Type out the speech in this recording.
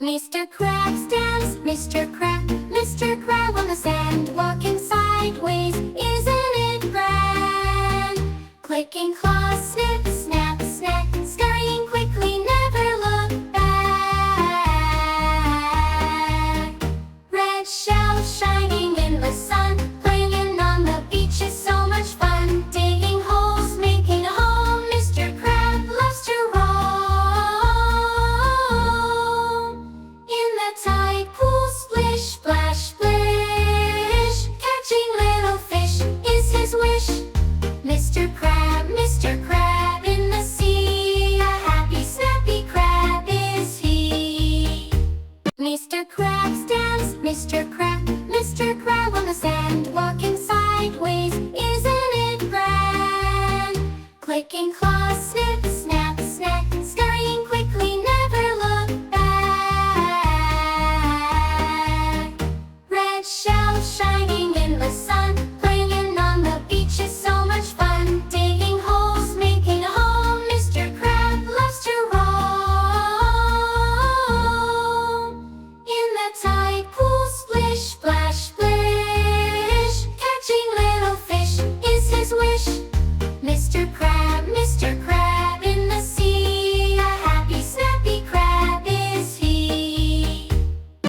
Mr. Crab stands, Mr. Crab on the sand, walking sideways, isn't it grand? Clicking claws, snip, snap, snack, scurrying quickly, never look back. Red shells shining in the sun, playing on the beach is so much fun. Digging holes, making a home, Mr. Crab loves to roam. In the tide pool, splish, splash, splish, catching little fish is his wish. Mr. Crab in the sea, a happy, snappy crab is he. Mr. Crab stands, Mr. Crab on the sand, walking sideways, isn't it grand? Clicking claws, snip, snap, snack, scurrying quickly, never look back. Red shells shining in the sun, playing on the beach is so much fun. Digging holes, making a home, Mr. Crab loves to roam. In the tide pool, splish, splash, splish, catching little fish is his wish. Mr. Crab